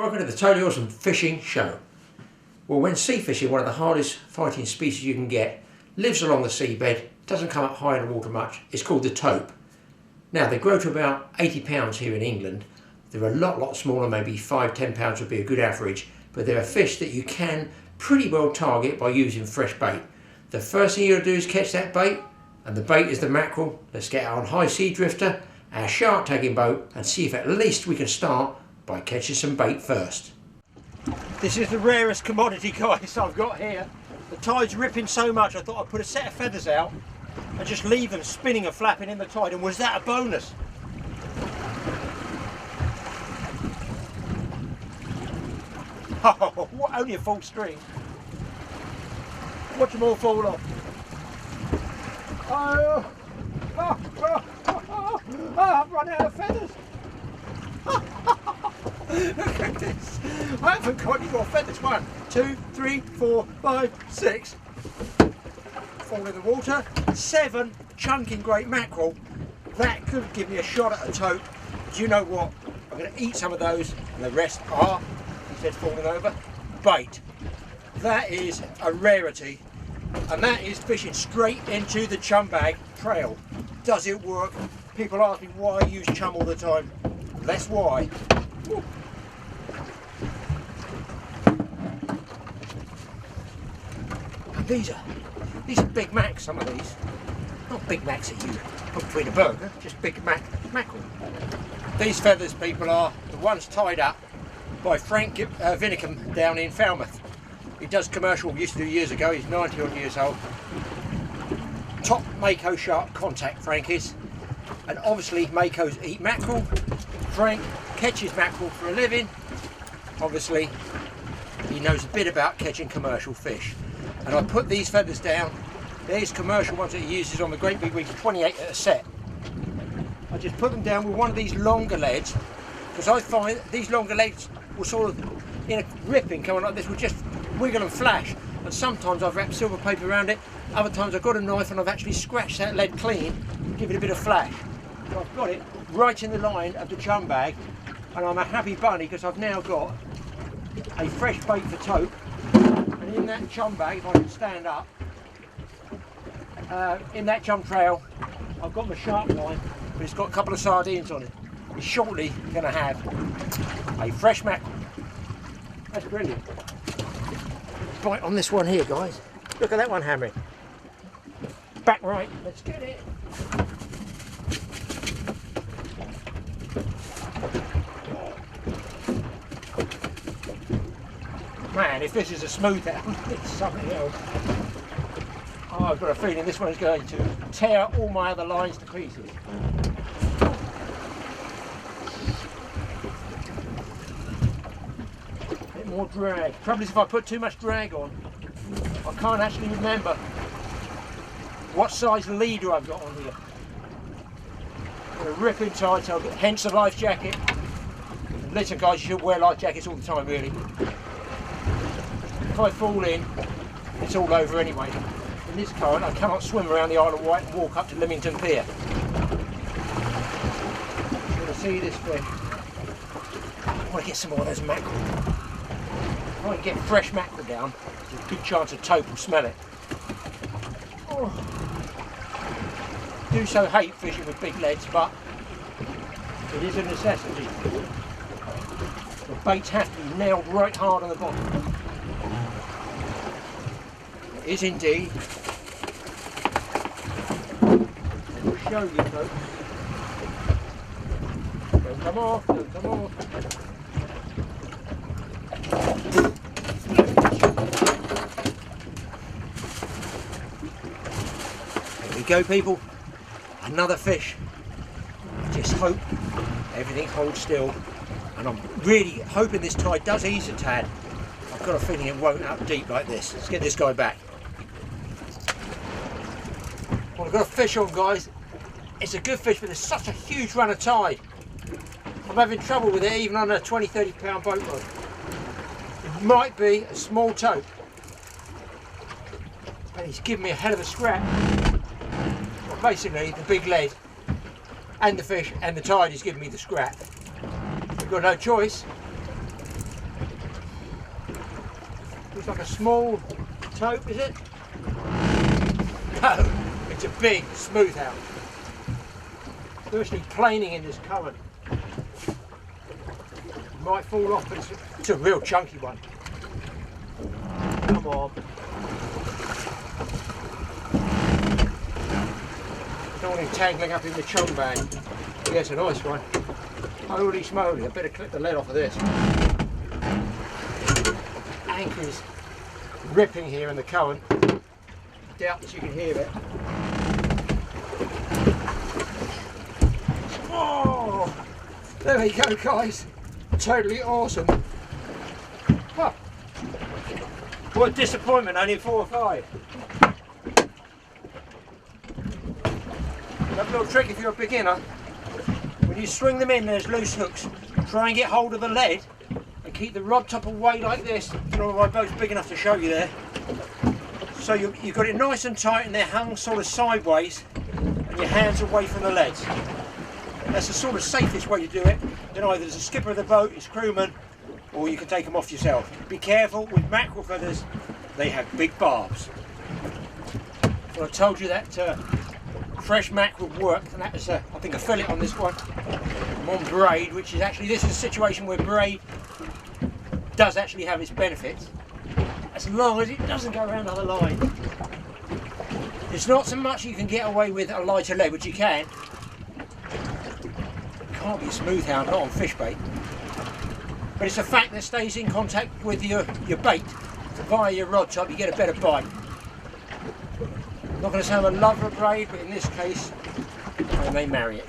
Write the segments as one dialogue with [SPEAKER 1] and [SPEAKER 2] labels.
[SPEAKER 1] Welcome to the TAOUTDOORS fishing show. Well, when sea fishing, one of the hardest fighting species you can get, lives along the seabed, doesn't come up high in the water much, it's called the tope. Now they grow to about 80 pounds here in England. They're a lot smaller, maybe 5–10 pounds would be a good average, but they're a fish that you can pretty well target by using fresh bait. The first thing you're going to do is catch that bait, and the bait is the mackerel. Let's get our high sea drifter, our shark tagging boat, and see if at least we can start by catching some bait first. This is the rarest commodity, guys, I've got here. The tide's ripping so much I thought I'd put a set of feathers out and just leave them spinning and flapping in the tide, and was that a bonus? Oh, what, only a full string. Watch them all fall off. I've run out of feathers. Look at this. I haven't got any more feathers. 1, 2, 3, 4, 5, 6. Fall in the water. 7 chunking great mackerel. That could give me a shot at a tope. Do you know what? I'm going to eat some of those, and the rest are, instead of falling over, bait. That is a rarity, and that is fishing straight into the chum bag trail. Does it work? People ask me why I use chum all the time. That's why. Woo. And these are Big Macs, some of these. Not Big Macs that you put between a burger, just Big mackerel. These feathers, people, are the ones tied up by Frank Vinicum down in Falmouth. He does commercial, used to do years ago, he's 90 odd years old. Top Mako shark contact, Frank is. And obviously Makos eat mackerel. Frank catches mackerel for a living. Obviously he knows a bit about catching commercial fish. And I put these feathers down. There's commercial ones that he uses on the great big reef, 28 at a set. I just put them down with one of these longer leads, because I find that these longer leads will sort of, in a ripping coming like this, will just wiggle and flash. And sometimes I've wrapped silver paper around it, other times I've got a knife and I've actually scratched that lead clean, give it a bit of flash. So I've got it right in the line of the chum bag, and I'm a happy bunny because I've now got a fresh bait for tope. And in that chum bag, if I can stand up, in that chum trail, I've got my shark line, but it's got a couple of sardines on it. It's shortly going to have a fresh mackerel. That's brilliant. Bite on this one here, guys. Look at that one hammering. Back right. Let's get it. Man, if this is a smooth hound, it's something else. Oh, I've got a feeling this one's going to tear all my other lines to pieces. A bit more drag. Trouble is, if I put too much drag on, I can't actually remember what size leader I've got on here. Got a ripping tide, so hence the life jacket. And listen, guys, you should wear life jackets all the time, really. If I fall in, it's all over anyway. In this current, I cannot swim around the Isle of Wight and walk up to Leamington Pier. I'm going to see this fish. I want to get some more of those mackerel. If I can get fresh mackerel down, there's a good chance of tope will smell it. Oh. I do so hate fishing with big leads, but it is a necessity. The baits have to be nailed right hard on the bottom. It is indeed. I will show you, folks. Don't come off, don't come off. There we go, people. Another fish. I just hope everything holds still, and I'm really hoping this tide does ease a tad. I've got a feeling it won't up deep like this. Let's get this guy back. Well, I've got a fish on, guys. It's a good fish, but there's such a huge run of tide. I'm having trouble with it even on a 20–30 pound boat rod. It might be a small tope, but he's giving me a hell of a scrap. Well, basically the big lead and the fish and the tide is giving me the scrap. We've got no choice. like a small tope, is it? No, it's a big smooth hound. Virtually planing in this current. It might fall off, but it's a real chunky one. Come on. Don't want him tangling up in the chum bag. Yeah, it's a nice one. Holy smoly, I better clip the lead off of this. Anchor is ripping here in the current. I doubt that you can hear it. Oh, there we go, guys. Totally awesome. Huh. What a disappointment, only 4 or 5. Another little trick if you're a beginner. When you swing them in, there's loose hooks. Try and get hold of the lead and keep the rod top away like this. I don't know if my boat's big enough to show you there. So you've got it nice and tight and they're hung sort of sideways and your hands away from the leads. That's the sort of safest way to do it. Then either there's a skipper of the boat, his crewman, or you can take them off yourself. Be careful with mackerel feathers, they have big barbs. So I told you that fresh mackerel worked, and that was I think a fillet on this one. I'm on braid, which is actually, this is a situation where braid does actually have its benefits, as long as it doesn't go around other lines. It's not so much you can get away with a lighter lead, which you can. Can't be a smooth hound, not on fish bait. But it's a fact that stays in contact with your bait. So via your rod top, you get a better bite. I'm not going to say I'm a lover of braid, but in this case, I may marry it.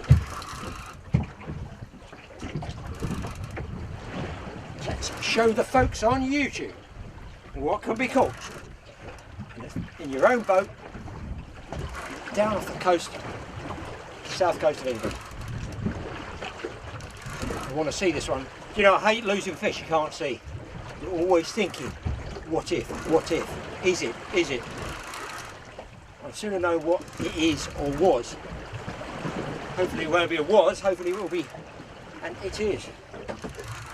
[SPEAKER 1] Let's show the folks on YouTube what can be caught in your own boat down off the coast, south coast of England. I want to see this one. You know, I hate losing fish you can't see. You're always thinking, what if, is it? I'd sooner know what it is or was. Hopefully it won't be a was, hopefully it will be, and it is.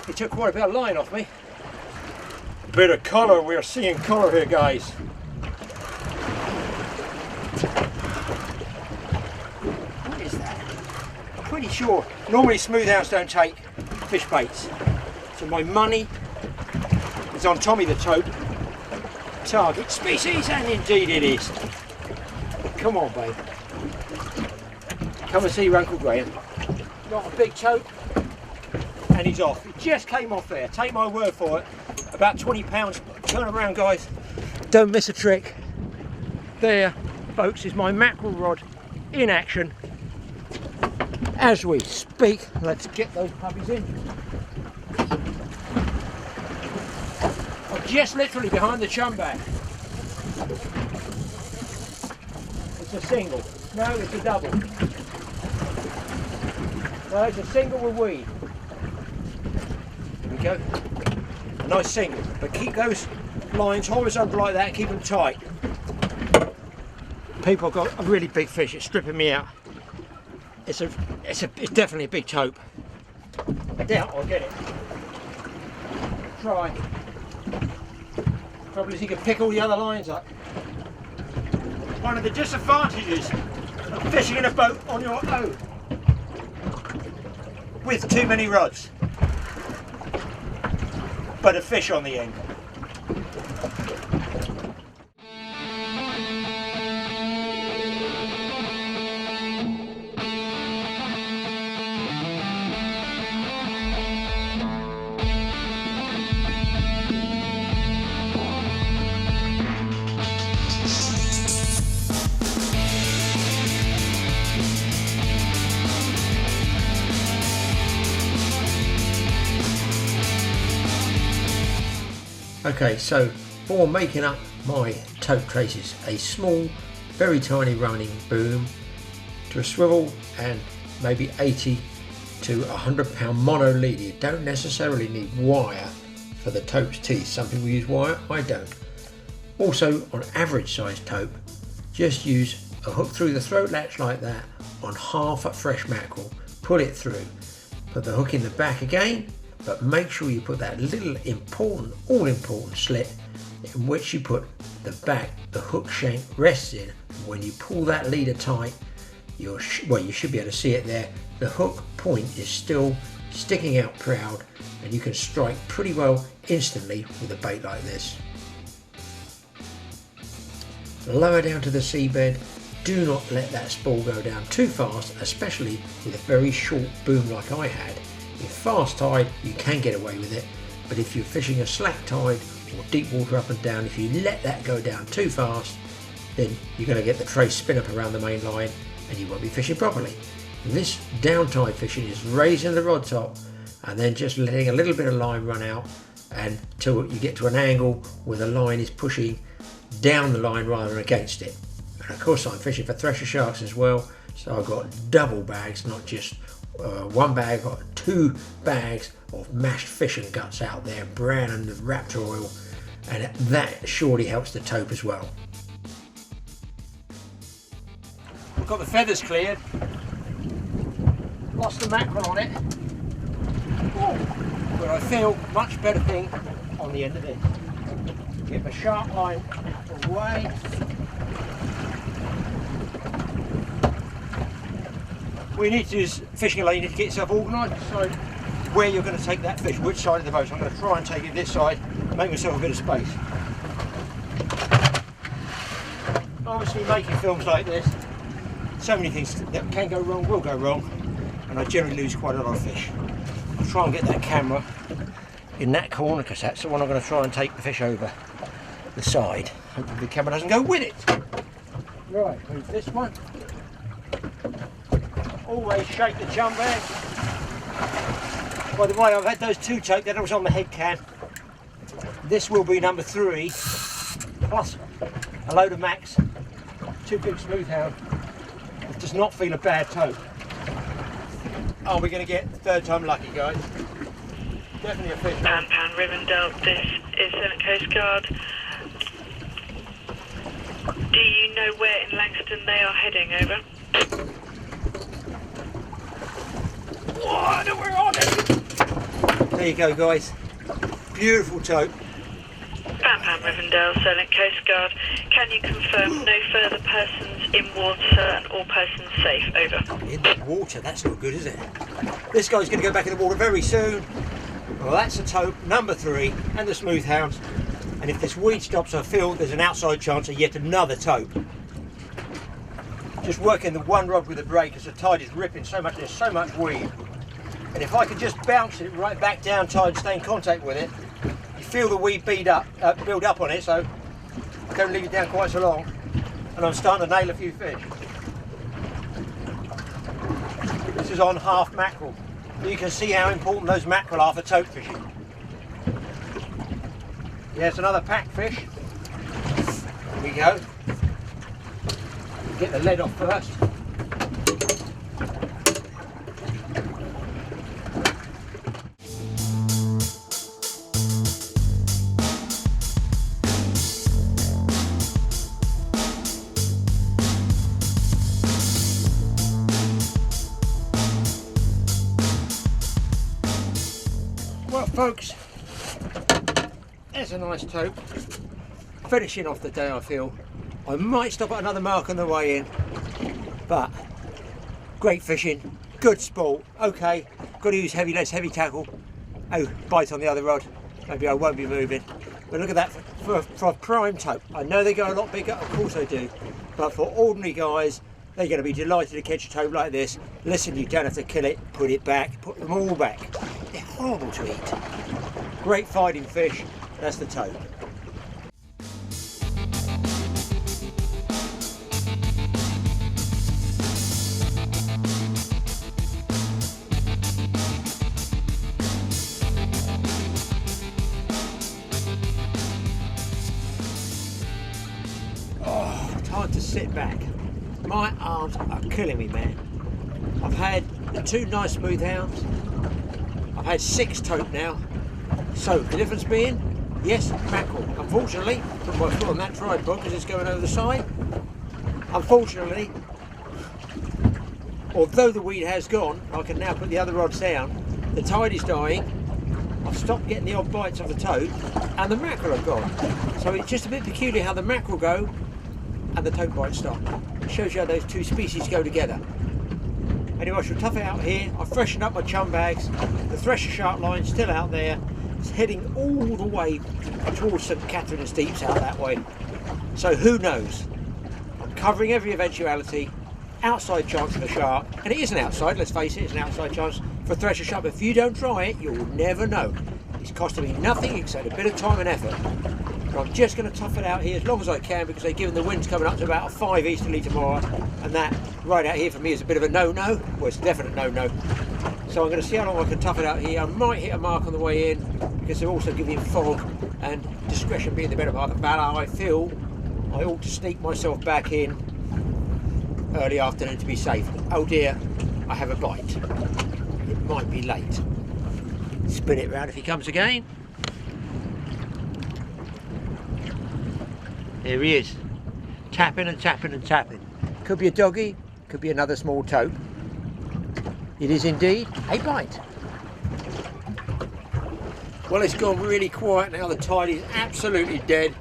[SPEAKER 1] It took quite a bit of line off me. A bit of colour, we're seeing colour here, guys. What is that? I'm pretty sure, normally smooth hounds don't take fish baits. So my money is on Tommy the Tope, target species, and indeed it is. Come on, babe. Come and see your Uncle Graeme. Not a big tope, and he's off. He just came off there. Take my word for it. About 20 pounds. Turn around, guys. Don't miss a trick. There, folks, is my mackerel rod in action as we speak. Let's get those puppies in. I'm just literally behind the chum bag. It's a single. No, it's a double. No, it's a single with weed. There we go. A nice single. But keep those lines horizontal like that and keep them tight. People have got a really big fish. It's stripping me out. It's definitely a big tope. I doubt I'll get it. Try. Trouble is you can pick all the other lines up. One of the disadvantages of fishing in a boat on your own with too many rods, but a fish on the end. Okay, so for making up my tope traces, a small, very tiny running boom to a swivel and maybe 80 to 100 pound mono leader. You don't necessarily need wire for the tope's teeth. Some people use wire, I don't. Also, on average size tope, just use a hook through the throat latch like that on half a fresh mackerel, pull it through, put the hook in the back again, but make sure you put that little important, all important slit in which you put the back the hook shank rests in. When you pull that leader tight, you should be able to see it there. The hook point is still sticking out proud, and you can strike pretty well instantly with a bait like this. Lower down to the seabed. Do not let that spool go down too fast, especially with a very short boom like I had. With fast tide you can get away with it, but if you're fishing a slack tide or deep water up and down, if you let that go down too fast, then you're going to get the tray spin up around the main line and you won't be fishing properly. This down tide fishing is raising the rod top and then just letting a little bit of line run out until you get to an angle where the line is pushing down the line rather than against it. And of course I'm fishing for thresher sharks as well, so I've got double bags, not just one bag. I've got 2 bags of mashed fish and guts out there, brown and raptor oil, and that surely helps the tope as well. I've got the feathers cleared, lost the mackerel on it, but I feel much better thing on the end of it. Get the sharp line away. What you need to do is, fishing alone, you need to get yourself organised, decide where you're going to take that fish, which side of the boat. So I'm going to try and take it this side, make myself a bit of space. Obviously making films like this, so many things that can go wrong will go wrong, and I generally lose quite a lot of fish. I'll try and get that camera in that corner because that's the one I'm going to try and take the fish over the side. Hopefully the camera doesn't go with it. Right, move this one. Always shake the jump bag. By the way, I've had those 2 tope, that was on the head cam. This will be number 3, plus a load of max, 2 big smooth hound. It does not feel a bad tope. Are we going to get the 3rd time lucky, guys? Definitely a fish.
[SPEAKER 2] Pound Rivendell, this is Senate Coast Guard. Do you know where in Langston they are heading, over?
[SPEAKER 1] Oh, I know where I'm heading. There you go, guys. Beautiful tope.
[SPEAKER 2] Pound Rivendell, Senate Coast Guard. Can you confirm no further persons in water and all persons safe, over?
[SPEAKER 1] In the water? That's not good, is it? This guy's going to go back in the water very soon. Well, that's a tope, number 3, and the smooth hounds. And if this weed stops, I feel there's an outside chance of yet another tope. Just working the one rod with the braid because the tide is ripping so much, there's so much weed. And if I could just bounce it right back down tide and stay in contact with it, you feel the weed build up on it, so don't leave it down quite so long. And I'm starting to nail a few fish. This is on half mackerel. You can see how important those mackerel are for tope fishing. Yes, another pack fish. Here we go. Get the lead off first. Well, folks, there's a nice tope. Finishing off the day, I feel. I might stop at another mark on the way in, but great fishing, good sport. Okay, got to use less heavy tackle. Oh, bite on the other rod. Maybe I won't be moving. But look at that for prime tope. I know they go a lot bigger, of course they do, but for ordinary guys, they're going to be delighted to catch a tope like this. Listen, you don't have to kill it, put it back, put them all back. They're horrible to eat. Great fighting fish, that's the tope. Time to sit back. My arms are killing me, man. I've had 2 nice smooth hounds. I've had 6 tope now. So the difference being, yes, mackerel. Unfortunately, put my foot on that tripod because it's going over the side. Unfortunately, although the weed has gone, I can now put the other rods down. The tide is dying, I've stopped getting the odd bites of the tope, and the mackerel have gone. So it's just a bit peculiar how the mackerel go and the tope bites stop. It shows you how those two species go together. Anyway, I shall tough it out here. I've freshened up my chum bags. The thresher shark line's still out there. It's heading all the way towards St Catherine and Steeps out that way. So who knows? I'm covering every eventuality. Outside chance of a shark, and it is an outside, let's face it, it's an outside chance for a thresher shark, but if you don't try it, you'll never know. It's costing me nothing except a bit of time and effort. But I'm just going to tough it out here as long as I can, because they're given the wind's coming up to about a 5 easterly tomorrow, and that right out here for me is a bit of a no-no. Well, it's a definite no-no. So I'm going to see how long I can tough it out here. I might hit a mark on the way in, because they're also giving fog, and discretion being the better part of valor. I feel I ought to sneak myself back in early afternoon to be safe. Oh dear, I have a bite. It might be late. Spin it round if he comes again. There he is. Tapping and tapping and tapping. Could be a doggy, could be another small tope. It is indeed a bite. Well, it's gone really quiet now. The tide is absolutely dead.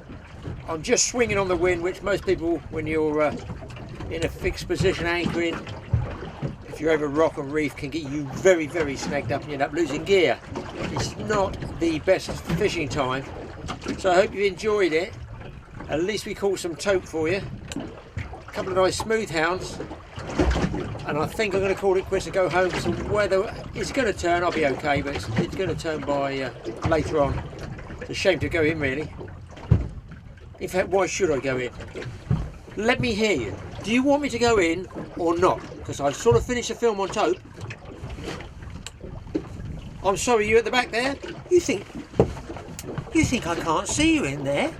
[SPEAKER 1] I'm just swinging on the wind, which most people, when you're in a fixed position anchoring, if you're over rock and reef, can get you very, very snagged up and you end up losing gear. It's not the best fishing time, so I hope you enjoyed it. At least we caught some tope for you, a couple of nice smooth hounds, and I think I'm going to call it quits and go home, because the weather is going to turn. I'll be okay, but it's going to turn by later on. It's a shame to go in, really. In fact, why should I go in? Let me hear you. Do you want me to go in or not? Because I sort of finished the film on tope. I'm sorry, you at the back there? You think I can't see you in there?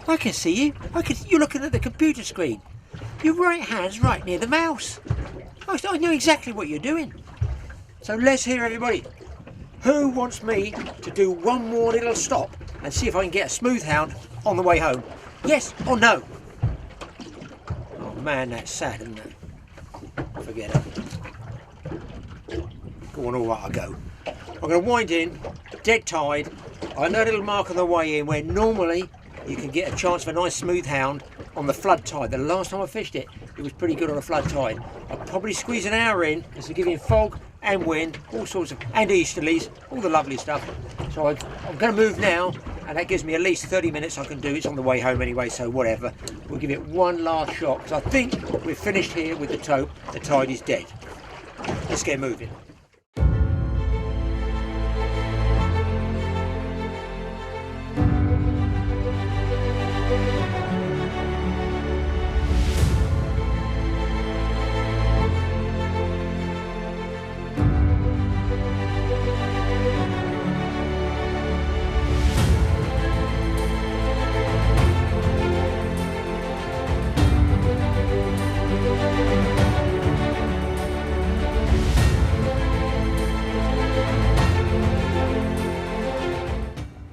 [SPEAKER 1] I can see you. You're looking at the computer screen. Your right hand's right near the mouse. I know exactly what you're doing. So let's hear everybody. Who wants me to do one more little stop and see if I can get a smooth hound on the way home? Yes or no? Oh man, that's sad, isn't it? Forget it. Go on, all right, I'll go. I'm going to wind in, dead tide. I know a little mark on the way in where normally you can get a chance for a nice smooth hound on the flood tide. The last time I fished it, it was pretty good on a flood tide. I'll probably squeeze an hour in, because they're giving fog and wind, all sorts of, and easterlies, all the lovely stuff. So I'm going to move now, and that gives me at least 30 minutes I can do. It's on the way home anyway, so whatever. We'll give it one last shot, because I think we're finished here with the tope. The tide is dead. Let's get moving.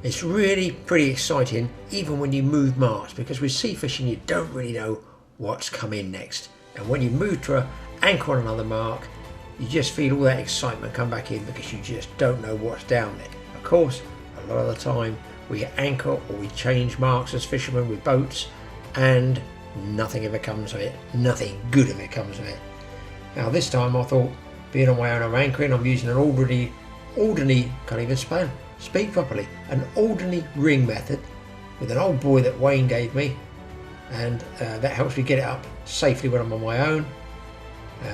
[SPEAKER 1] It's really pretty exciting, even when you move marks, because with sea fishing you don't really know what's coming next. And when you move to anchor on another mark, you just feel all that excitement come back in, because you just don't know what's down there. Of course, a lot of the time we anchor or we change marks as fishermen with boats, and nothing ever comes of it. Nothing good of it comes of it. Now this time I thought, being on my own, I'm anchoring, I'm using an ordinary, can't even speak properly, an ordinary ring method with an old buoy that Wayne gave me, and that helps me get it up safely when I'm on my own.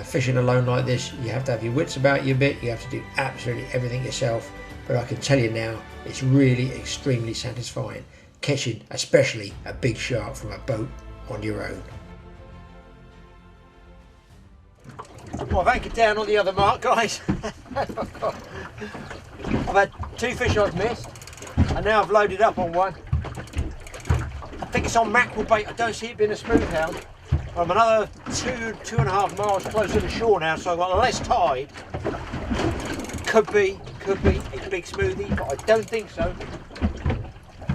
[SPEAKER 1] Fishing alone like this, you have to have your wits about you a bit, you have to do absolutely everything yourself, but I can tell you now, it's really extremely satisfying, catching especially a big shark from a boat on your own. Well, I've anchored down on the other mark, guys. I've had two fish I've missed, and now I've loaded up on one. I think it's on mackerel bait. I don't see it being a smooth hound. I'm another 2.5 miles closer to shore now, so I've got less tide. Could be a big smoothie, but I don't think so.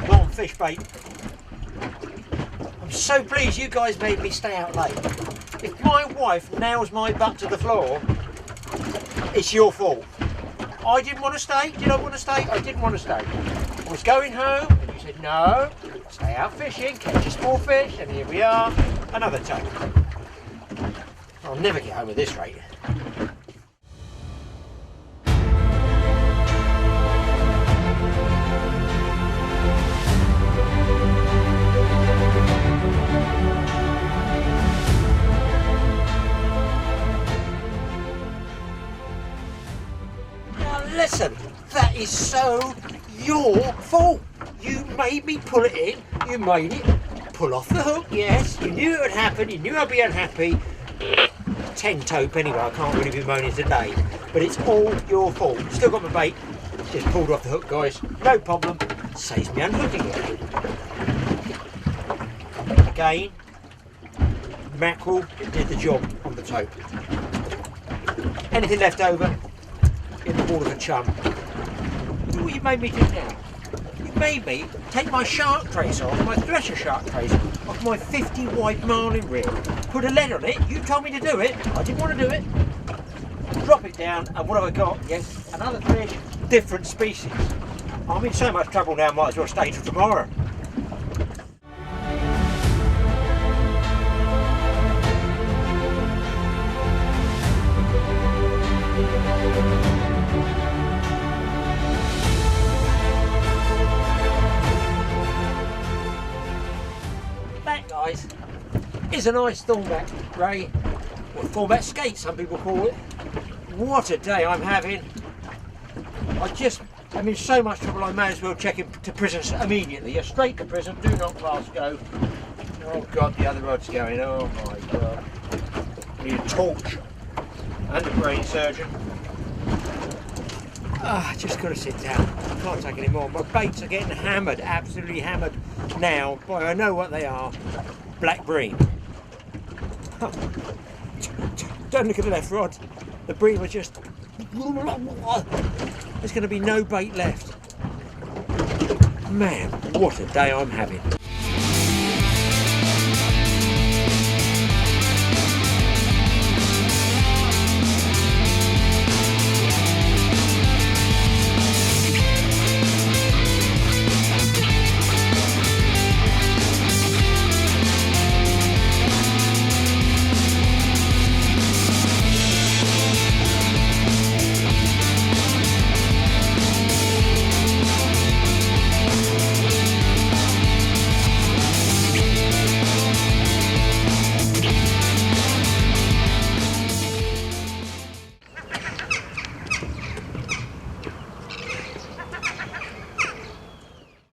[SPEAKER 1] Not on fish bait. I'm so pleased you guys made me stay out late. If my wife nails my butt to the floor, it's your fault. I didn't want to stay. Did I want to stay? I didn't want to stay. I was going home, and you said, no, stay out fishing, catch a small fish, and here we are, another tope. I'll never get home at this rate. Listen, that is so your fault. You made me pull it in, you made it pull off the hook, yes. You knew it would happen, you knew I'd be unhappy. 10 tope anyway, I can't really be moaning today. But it's all your fault. Still got my bait, just pulled off the hook, guys. No problem, saves me unhooking it. Again, mackerel did the job on the tope. Anything left over, in the wall of a chum. Look what you made me do now. You made me take my shark trace off, my thresher shark trace off my 50 wide marlin reel, put a lead on it. You told me to do it. I didn't want to do it. Drop it down, and what have I got? Yes, another fish, different species. I'm in so much trouble now, might as well stay till tomorrow. Guys, is a nice thornback ray, or thornback skate some people call it. What a day I'm having. I'm in so much trouble I may as well check into prison immediately. You're straight to prison, do not pass go. Oh god, the other rod's going, oh my god. Need a torch and a brain surgeon. Just got to sit down. I can't take any more. My baits are getting hammered, absolutely hammered now. Boy, I know what they are. Black bream. Don't look at the left rod. The bream was just... There's going to be no bait left. Man, what a day I'm having.